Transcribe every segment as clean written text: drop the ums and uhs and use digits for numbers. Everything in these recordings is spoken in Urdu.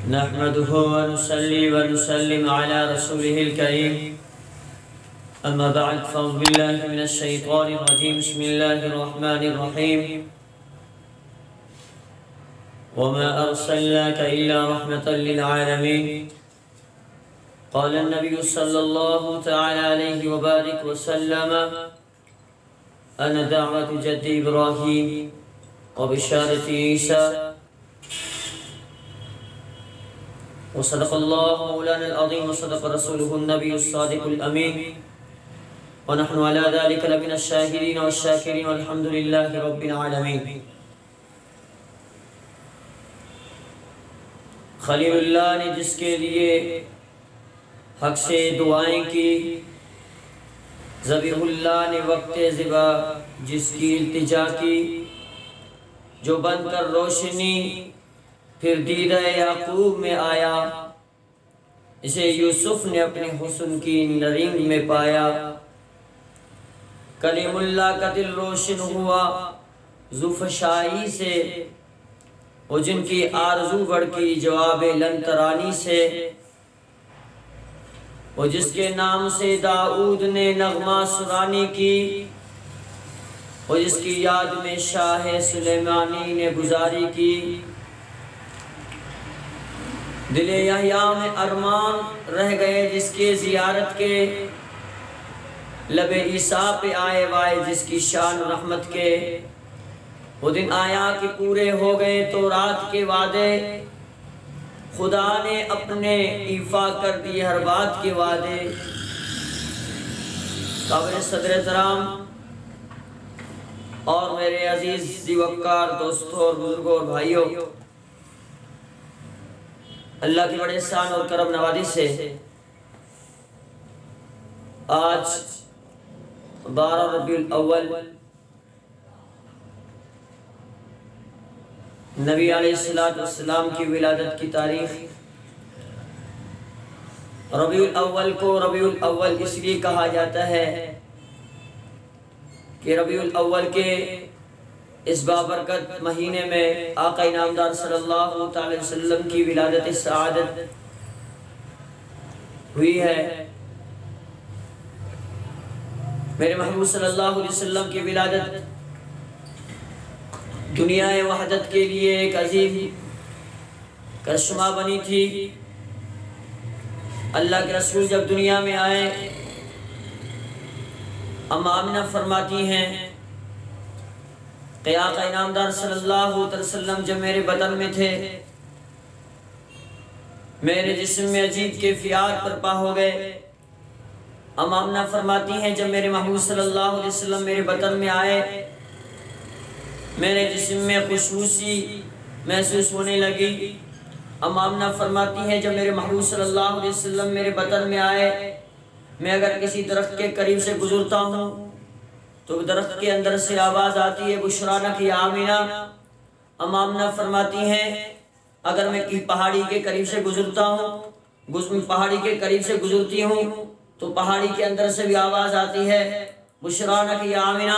نحمده ونصلي ونسلم على رسوله الكريم أما بعد فأعوذ بالله من الشيطان الرجيم بسم الله الرحمن الرحيم وما أرسلناك إلا رحمة للعالمين قال النبي صلى الله تعالى عليه وبارك وسلم أنا دعوة جد إبراهيم وبشارة عيسى وصدق الله مولانا العظيم وصدق رسوله النبي الصادق الأمين ونحن على ذلك لمن الشاهدين والشاكرين والحمد لله رب العالمين. خلیل اللہ نے جس کے لیے حق سے دعائیں کی، ذبیح اللہ نے وقت ذبح جس کی التجا کی، جو بن کر روشنی پھر دیدہ یعقوب میں آیا، اسے یوسف نے اپنے حسن کی نرینگ میں پایا. کلیم اللہ کا دل روشن ہوا ذوفشائی سے، وہ جن کی آرزو بڑھ کی جواب لن ترانی سے، وہ جس کے نام سے داؤد نے نغمہ سرانی کی، وہ جس کی یاد میں شاہ سلیمانی نے گزاری کی. دل یحییٰ میں ارمان رہ گئے جس کے زیارت کے، لب عیسیٰ پہ آئے وائے جس کی شان رحمت کے. وہ دن آیا کہ پورے ہو گئے تو رات کے وعدے، خدا نے اپنے ایفا کر دیے ہر بات کے وعدے. قابل صدر احترام اور میرے عزیز دیوکار دوستوں اور بزرگوں اور بھائیوں، اللہ کی بڑے احسان اور کرم نوازی سے آج 12 ربیع الاول نبی علیہ السلام کی ولادت کی تاریخ. ربیع الاول کو ربیع الاول اس لیے کہا جاتا ہے کہ ربیع الاول کے اس بابرکت مہینے میں آقا انعامدار صلی اللہ علیہ وسلم کی ولادت سعادت ہوئی ہے. میرے محبوب صلی اللہ علیہ وسلم کی ولادت دنیا وحدت کے لیے ایک عظیم کرشمہ بنی تھی. اللہ کے رسول جب دنیا میں آئے، اما آمنہ فرماتی ہیں کہ آقا انعامدار صلی اللہ علیہ وسلم جب میرے بدن میں تھے، میرے جسم میں عجیب کیفیات برپا ہو گئے. اما آمنہ فرماتی ہیں جب میرے محبوب صلی اللہ علیہ وسلم میرے بدن میں آئے، میرے جسم میں خوشبو سی محسوس ہونے لگی. اما آمنہ فرماتی ہیں جب میرے محبوب صلی اللہ علیہ وسلم میرے بدن میں آئے، میں اگر کسی درخت کے قریب سے گزرتا ہوں تو درخت کے اندر سے آواز آتی ہے بشرانک یا آمنہ. اما آمنہ فرماتی ہیں اگر میں کسی پہاڑی کے قریب سے گزرتا ہوں، پہاڑی کے قریب سے گزرتی ہوں تو پہاڑی کے اندر سے بھی آواز آتی ہے بشرانک یا آمنہ.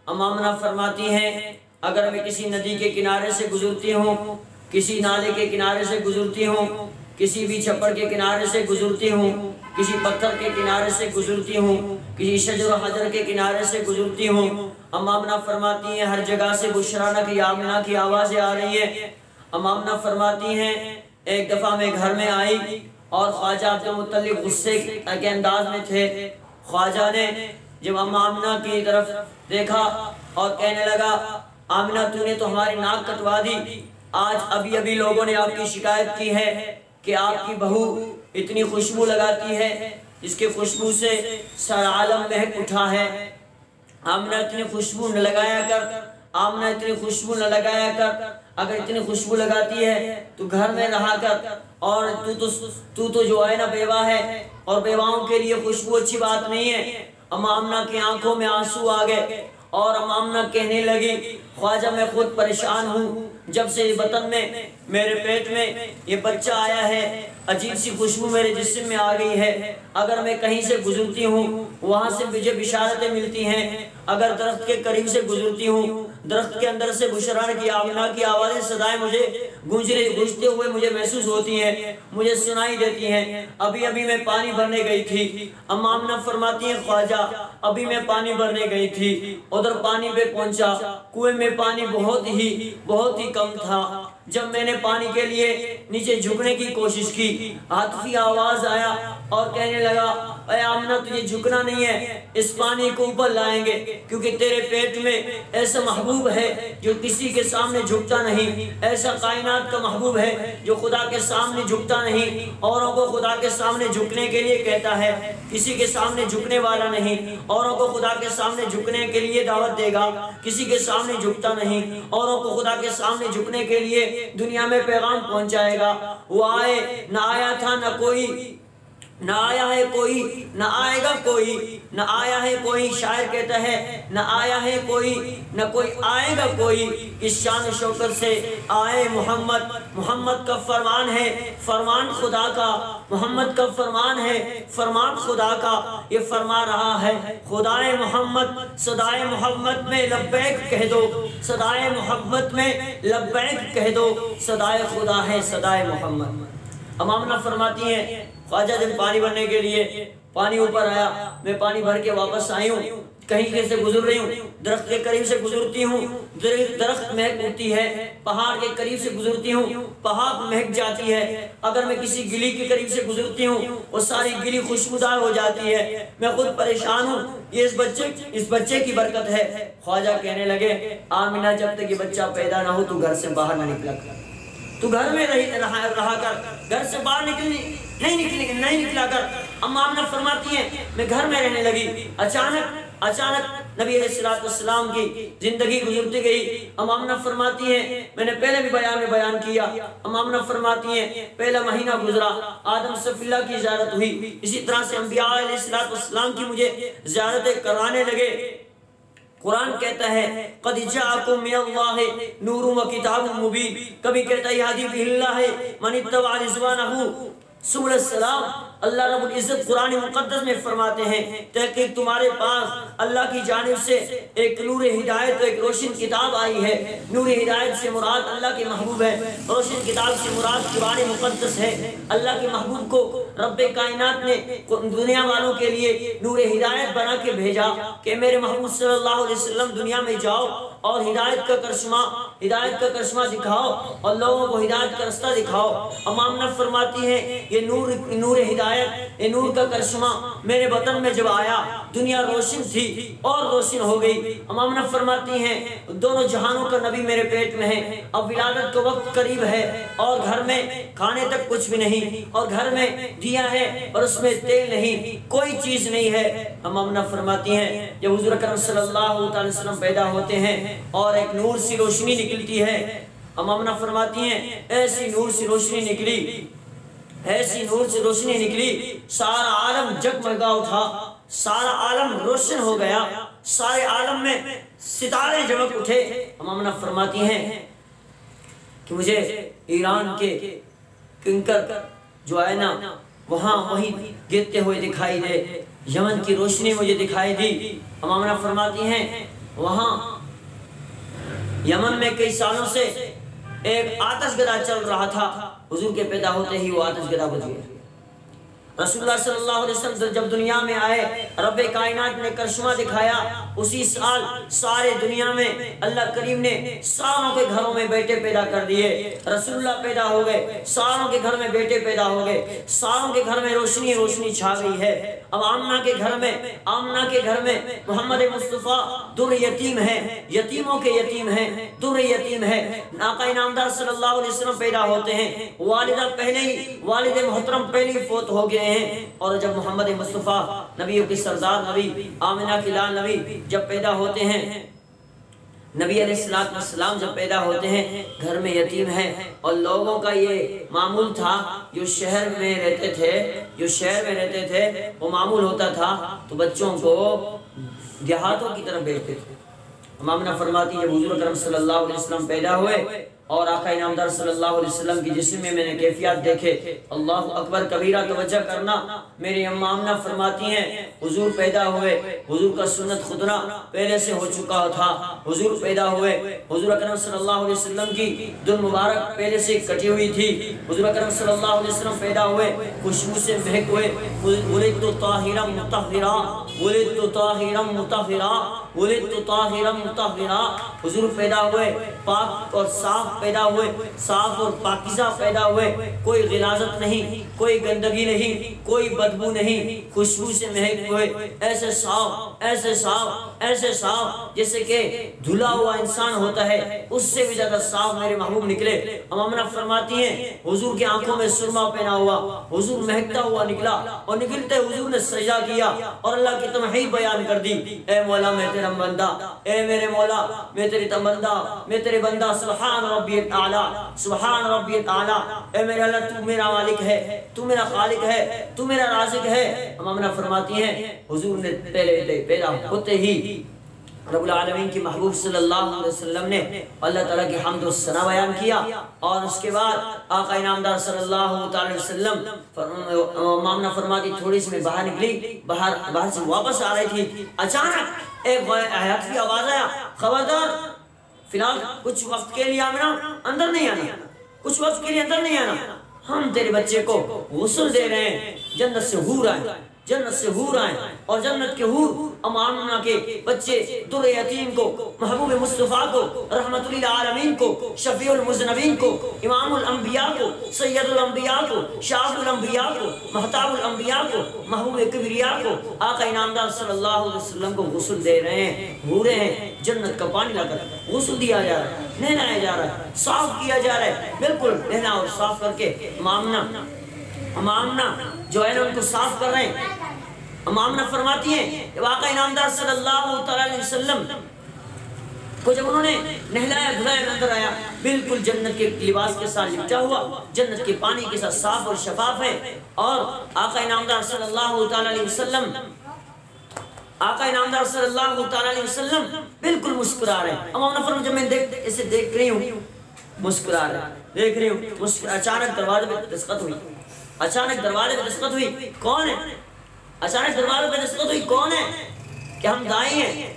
اما آمنہ فرماتی ہیں اگر میں کسی ندی کے کنارے سے گزرتی ہوں، کسی نالے کے کنارے سے گزرتی ہوں، کسی بھی چھپڑ کے کنارے سے گزرتی ہوں، کسی پتھر کے کنارے سے گزرتی ہوں، کسی شجر و حجر کے کنارے سے گزرتی ہوں، اما آمنہ فرماتی ہیں ہر جگہ سے بشرانک یا آمنہ کی آوازیں آ رہی ہیں. اما آمنہ فرماتی ہیں ایک دفعہ میں گھر میں آئی اور خواجہ عبد المطلب غصے کے انداز میں تھے. خواجہ نے جب اما آمنہ کی طرف دیکھا اور کہنے لگا آمنہ تو نے تو ہماری ناک کٹوا دی. آج ابھی لوگوں نے آپ کی شکایت کی ہے کہ آپ کی بہو اتنی خوشبو لگاتی ہے جس کے خوشبو سے سارا عالم مہک اٹھا ہے. آمنہ اتنی خوشبو نہ لگایا کر، آمنہ اتنی خوشبو نہ لگایا کر. اگر اتنی خوشبو لگاتی ہے تو گھر میں رہا کر، اور تو جو ہے نا بیوہ ہے، اور بیواؤں کے لیے خوشبو اچھی بات نہیں ہے. اما آمنہ کی آنکھوں میں آنسو آ گئے اور اما آمنہ کہنے لگی خواجہ میں خود پریشان ہوں، جب سے میرے پیٹ میں یہ بچہ آیا ہے، عجیب سی خوشبو میرے جسم میں آ گئی ہے، اگر میں کہیں سے گزرتی ہوں وہاں سے مجھے بشارتیں ملتی ہیں، اگر درخت کے قریب سے گزرتی ہوں درخت کے اندر سے بشران کی آمنہ کی آوازیں صدائیں مجھے گونجتے ہوئے مجھے محسوس ہوتی ہیں، مجھے سنائی دیتی ہیں۔ ابھی میں پانی بھرنے گئی تھی، اما آمنہ فرماتی ہیں خواجہ ابھی میں پانی بھرنے گئی تھی، ادھر پانی پہ پہنچا، کنویں میں پانی بہت ہی کم تھا، جب میں نے پانی کے لیے نیچے جھکنے کی کوشش کی عاطفی آواز آیا اور کہنے لگا اے آمنہ تجھے جھکنا نہیں ہے، اس پانی کو اوپر لائیں گے کیونکہ تیرے پیٹ میں ایسا محبوب ہے جو کسی کے سامنے جھکتا نہیں، ایسا کائنات کا محبوب ہے جو خدا کے سامنے جھکتا نہیں، اوروں کو خدا کے سامنے جھکنے کے لیے کہتا ہے، کسی کے سامنے جھکنے والا نہیں، اوروں کو خدا کے سامنے جھکنے کے لیے دعوت دے گا، کسی کے سامنے جھکتا نہیں، اوروں کو خدا کے سامنے جھکنے کے لیے دنیا میں پیغام پہنچائے گا۔ وہ آئے نہ آیا تھا نہ کوئی، نہ آیا ہے کوئی نہ آئے گا کوئی، نہ آیا ہے کوئی، شاعر کہتا ہے نہ آیا ہے کوئی نہ کوئی آئے گا کوئی، اس شان و شوکت سے آئے محمد، محمد کا فرمان ہے فرمان خدا کا، محمد کا فرمان ہے فرمان خدا کا، یہ فرما رہا ہے خدائے محمد، صدائے محمد میں لبیک کہہ دو، صدائے محمد میں لبیک کہہ دو، صدائے خدا ہے صدائے محمد۔ اما آمنہ فرماتی ہیں خواجہ جب پانی بھرنے کے لیے پانی اوپر آیا، میں پانی بھر کے واپس آئی ہوں، کہیں سے گزر رہی ہوں، درخت کے قریب سے گزرتی ہوں، درخت مہک اٹھتی ہے، پہاڑ کے قریب سے گزرتی ہوں، پہاڑ مہک جاتی ہے، اگر میں کسی گلی کے قریب سے گزرتی ہوں وہ ساری گلی خوشبودار ہو جاتی ہے، میں خود پریشان ہوں، یہ اس بچے کی برکت ہے۔ خواجہ کہنے لگے آمنہ جب تک یہ بچہ پیدا نہ ہو تو گھر سے باہر نہ نکلا کر، تو گھر میں رہا کر، گھر سے باہر نہیں نکلا کر۔ اما آمنہ فرماتی ہیں میں گھر میں رہنے لگی، اچانک نبی علیہ السلام کی زندگی گزرتی گئی۔ اما آمنہ فرماتی ہیں میں نے پہلے بھی بیان کیا، اما آمنہ فرماتی ہیں پہلا مہینہ گزرا، آدم صفی اللہ کی زیارت ہوئی، اسی طرح سے انبیاء علیہ السلام کی مجھے زیارتیں کرانے لگے۔ قرآن کہتا ہے قد جاءکم من اللہ نور و کتاب مبین، کبھی کہتا ہے یہدی بہ اللہ من اتبع رضوانہ سبل السلام۔ اللہ رب العزت قرآن مقدس میں فرماتے ہیں تحقیق تمہارے پاس اللہ کی جانب سے ایک نور ہدایت، ایک روشن کتاب آئی ہے۔ نور ہدایت سے مراد اللہ کے محبوب ہے، روشن کتاب سے مراد قرآن مقدس ہے۔ اللہ کے محبوب کو رب کائنات نے دنیا والوں کے لیے نور ہدایت بنا کے بھیجا کہ میرے محبوب صلی اللہ علیہ وسلم دنیا میں جاؤ اور ہدایت کا کرشمہ دکھاؤ اور لوگوں کو ہدایت کا رستہ دکھاؤ۔ اما آمنہ فرماتی ہے یہ نور ہدایت، یہ نور کا کرشمہ میرے وطن میں جب آیا دنیا روشن تھی اور روشن ہو گئی۔ اما آمنہ فرماتی ہیں دونوں جہانوں کا نبی میرے پیٹ میں ہے، اب ولادت کا وقت قریب ہے اور گھر میں کھانے تک کچھ بھی نہیں، اور گھر میں دیا ہے اور اس میں تیل نہیں، کوئی چیز نہیں ہے۔ اما آمنہ فرماتی ہیں جب حضور اکرم صلی اللہ علیہ وسلم پیدا ہوتے ہیں اور ایک نور سی روشنی نکلتی ہے، اما آمنہ فرماتی ہیں ایسی نور سی روشنی نکلی، ایسی نور سے روشنی نکلی، سارا عالم جگمگا اٹھا، سارا عالم روشن ہو گیا، سارے عالم میں ستارے چمک اٹھے۔ اما آمنہ فرماتی ہیں کہ مجھے ایران کے کنکر جو ہے نا وہیں گرتے ہوئے دکھائی دے، یمن کی روشنی مجھے دکھائی دی۔ اما آمنہ فرماتی ہیں وہاں یمن میں کئی سالوں سے ایک آتش گدا چل رہا تھا، حضور کے پیدا ہوتے ہی وہ آتش گدا بجھ گیا۔ رسول اللہ صلی اللہ علیہ وسلم جب دنیا میں آئے رب کائنات نے کرشمہ دکھایا، اسی سال سارے دنیا میں اللہ کریم نے ساروں کے گھروں میں بیٹے پیدا کر دیے، رسول اللہ پیدا ہو گئے، ساروں کے گھر میں بیٹے پیدا ہو گئے، ساروں کے گھر میں روشنی چھا گئی ہے۔ اب آمنہ کے گھر میں محمد مصطفیٰ در یتیم ہے، یتیموں کے یتیم ہیں، در یتیم ہے۔ آقا انعامدار صلی اللہ علیہ وسلم پیدا ہوتے ہیں، والد محترم پہلے فوت ہو گئے ہیں، اور جب محمد مصطفیٰ نبیوں کی سردار نبی آمنہ کی لال نبی جب پیدا ہوتے ہیں، نبی علیہ السلام جب پیدا ہوتے ہیں گھر میں یتیم ہے، اور لوگوں کا یہ معمول تھا جو شہر میں رہتے تھے وہ معمول ہوتا تھا تو بچوں کو دیہاتوں کی طرف بھیجتے تھے۔ اما آمنہ فرماتی ہے جب حضور اکرم صلی اللہ علیہ وسلم پیدا ہوئے اور آقا انعامدار صلی اللہ علیہ وسلم کی جسم میں نے کیفیات دیکھے۔ اللہ اکبر کبیرہ، توجہ کرنا۔ میری اماں آمنہ فرماتی ہیں حضور پیدا ہوئے، حضور کا سنت خطرہ پہلے سے ہو چکا تھا۔ حضور پیدا ہوئے، حضور اکرم صلی اللہ علیہ وسلم کی دل مبارک پہلے سے کٹی ہوئی تھی۔ حضور اکرم صلی اللہ علیہ وسلم پیدا ہوئے، خوشبو سے مہک ہوئے۔ ولدت طاہرا مطہرا، ولدت طاہرا مطہرا، ولدت طاہرا مطہرا۔ حضور پیدا ہوئے، پاک اور صاف پیدا ہوئے، صاف اور پاکیزہ پیدا ہوئے، کوئی غلاظت نہیں، کوئی گندگی نہیں، کوئی بدبو نہیں، خوشبو سے مہک ہوئے، ایسے صاف، ایسے صاف، ایسے صاف جیسے کہ دھلا ہوا انسان ہوتا ہے، اس سے بھی زیادہ صاف میرے محبوب نکلے۔ امامنا فرماتی ہیں حضور کی آنکھوں میں سرما پہنا ہوا، حضور مہکتا ہوا نکلا، اور نکلتے حضور نے سجدہ کیا اور اللہ کی تمہید بیان کر دی۔ اے مولا میں تیرا بندہ، اے میرے مولا میں تیری بندہ، میں تیرے بندہ، سبحان ربی الاعلیٰ، سبحان ربی الاعلیٰ۔ اے میرے اللہ تو میرا مالک ہے، تو میرا خالق ہے، تو میرا رازق ہے۔ امامنا فرماتی ہیں حضور نے پہلے پیدا ہوتے ہی رب العالمین کی محبوب صلی اللہ علیہ وسلم نے اللہ تعالیٰ کی حمد و ثنا بیان کیا، اور اس کے بعد آقا انعامدار صلی اللہ علیہ وسلم امامنا فرماتی تھوڑی سی میں باہر نکلی، باہر سے واپس آ رہی تھی، اچانک ایک حیات کی آواز آیا، خبردار فی الحال کچھ وقت کے لیے آمنہ اندر نہیں آنا، کچھ وقت کے لیے اندر نہیں آنا، ہم تیرے بچے کو غسل دے رہے ہیں، جنت سے حور آئے، جنت سے حور آئیں، اور جنت کے حور امامنا کے بچے در یتیم کو، محبوب مصطفیٰ کو، رحمت للعالمین کو، شفیع المذنبین کو، امام الانبیاء کو، سید الانبیاء کو، شاف الانبیاء کو، محتاب الانبیاء کو، محبوب کبریاء کو، آقا انعامدار صلی اللہ علیہ وسلم کو غسل دے رہے ہیں، حوریں ہیں، جنت کا پانی لا کر غسل دیا جا رہا ہے، نہلایا جا رہا ہے، صاف کیا جا رہا ہے، بالکل نہلا اور صاف کر کے امامنا جو ہے نا ان کو صاف کر رہے ہیں۔ امامنا فرماتی ہیں کہ آقا انعامدار صلی اللہ علیہ وسلم کو جب انہوں نے نہلایا دھلایا نظر آیا، بالکل جنت کے لباس کے ساتھ لپٹا ہوا، جنت کے پانی کے ساتھ صاف اور شفاف ہے، اور آقا انعامدار صلی اللہ علیہ وسلم آقا انعامدار صلی اللہ علیہ وسلم بالکل مسکرا رہے ہیں۔ امامنا فرماتی جب میں اسے دیکھ رہی ہوں مسکرا رہے ہیں، دیکھ رہی ہوں، اچانک دروازے پہ دستخط ہوئی، اچانک دروازے پہ دستخط ہوئی، کون ہے؟ اچانک دروازے پہ دستخط ہوئی، کون ہے؟ کہ ہم دائی ہیں،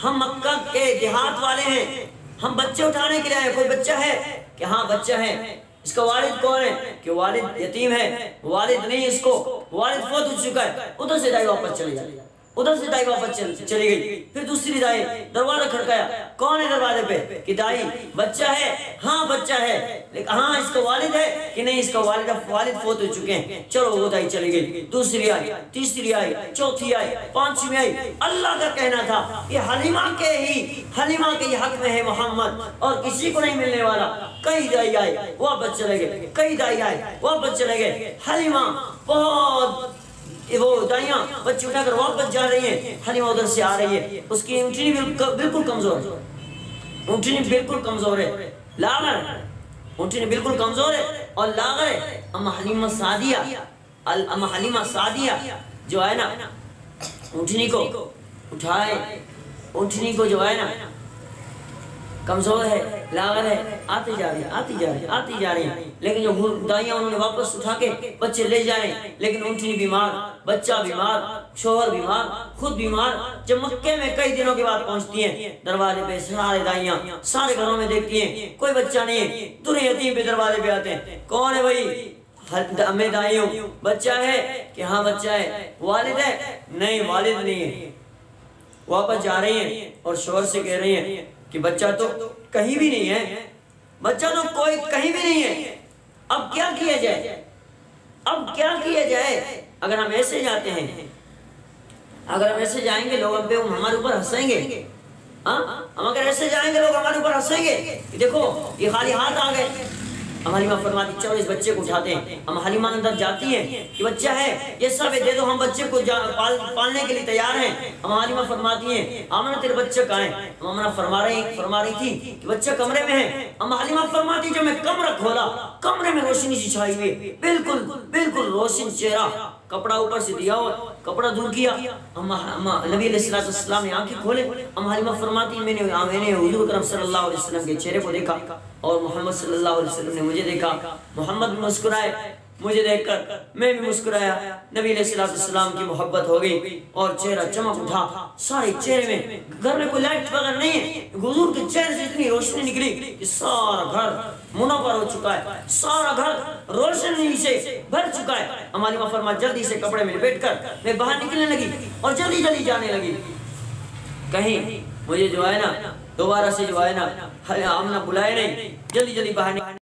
ہم مکہ کے دیہات والے ہیں، ہم بچے اٹھانے کے لیے آئے، کوئی بچہ ہے؟ کہ ہاں بچہ ہے۔ اس کا والد کون ہے؟ کہ والد یتیم ہے، والد نہیں اس کو، والد فوت ہو چکا ہے۔ ادھر سے دائی واپس چلی جائے، ادھر سے دائی واپس چلی گئی، پھر دوسری دائی دروازہ کھڑکایا، کون ہے دروازے پہ؟ کہ دائی بچہ ہے، ہاں بچہ ہے، لیکن ہاں اس کا والد ہے؟ کہ نہیں اس کا والد فوت ہو چکے ہیں۔ چلو وہ دائی چلی گئی، دوسری آئی، تیسری آئی، چوتھی آئی، پانچویں آئی۔ اللہ کا کہنا تھا یہ حلیمہ کے حق میں ہے محمد، اور کسی کو نہیں ملنے والا۔ کئی دائی آئے واپس چلے گئے، کئی دائی آئے واپس چلے گئے۔ حلیمہ بہت وہ دائیاں بچے اٹھا کر واپس جا رہی ہیں، حلیمہ ادھر سے آ رہی ہے، اس کی اونٹنی بالکل کمزور ہے، اونٹنی بالکل کمزور ہے، لاغر ہے، اونٹنی بالکل کمزور ہے اور لاغر ہے۔ اما حلیمہ سعدیہ جو ہے نا اونٹنی کو اٹھائے، اونٹنی کو جو ہے نا کمزور ہے، لاغر ہے، آتی جا رہی ہیں، لیکن جو دائیاں انہوں نے واپس اٹھا کے بچے لے جائیں، لیکن اونٹنی بیمار، بچہ بیمار، شوہر بیمار، خود بیمار۔ جب مکے میں کئی دنوں کے بعد پہنچتی ہیں، دروازے پہ سارے دائیاں سارے گھروں میں دیکھتی ہیں کوئی بچہ نہیں ہے، در یتیم پہ دروازے پہ آتے ہیں، کون ہے بھائی؟ ہمیں دائیوں بچہ ہے؟ کہ ہاں بچہ ہے۔ والد ہے؟ نہیں والد نہیں ہے۔ واپس جا رہی ہیں اور شوہر سے کہہ رہی ہیں کہ بچہ تو کہیں بھی نہیں ہے، بچہ تو کوئی کہیں بھی نہیں ہے، اب کیا کیا جائے؟ اب کیا کیا جائے؟ اگر ہم ایسے جاتے ہیں، اگر ہم ایسے جائیں گے لوگ ہمارے اوپر ہنسیں گے، ہم اگر ایسے جائیں گے لوگ ہمارے اوپر ہنسیں گے، دیکھو یہ خالی ہاتھ آ گئے۔ ہم حلیمہ فرماتی چلو اس بچے کو اٹھاتے ہیں۔ ہم حلیمہ اندر جاتی ہیں کہ بچہ ہے یہ سب دے دو، ہم بچے کو پالنے کے لیے تیار ہیں۔ ہم حلیمہ فرماتی ہیں آمنہ تیرے بچہ کہاں ہے؟ ہم آمنہ فرما رہی تھی کہ بچہ کمرے میں ہے۔ ہم حلیمہ فرماتی جب میں کمرہ کھولا، کمرے میں روشنی سی چھائی ہوئی، بالکل روشن چہرہ، کپڑا اوپر سے دیا ہوا، کپڑا دور کیا۔ نبی علیہ السلام نے آنکھیں کھولے۔ ہم حلیمہ فرماتی میں نے حضور اکرم صلی اللہ علیہ وسلم کے چہرے کو دیکھا اور محمد صلی اللہ علیہ وسلم نے مجھے دیکھا، محمد بھی مسکرائے، مجھے دیکھ کر میں بھی مسکرایا، نبی علیہ السلام کی محبت ہو گئی اور چہرہ چمک اٹھا، سارے چہرے میں، گھر میں کوئی لائٹ وغیرہ نہیں ہے، حضور کے چہرے سے اتنی روشنی نکلی کہ سارا گھر منور ہو چکا ہے، سارا گھر روشنی سے بھر چکا ہے۔ ہماری ماں فرمایا جلدی سے کپڑے میں لپیٹ کر میں باہر نکلنے لگی اور جلدی جلدی جانے لگی، کہیں مجھے جو ہے نا دوبارہ سے جو ہے نا آمنہ بلائے نہیں، جلدی جلدی باہر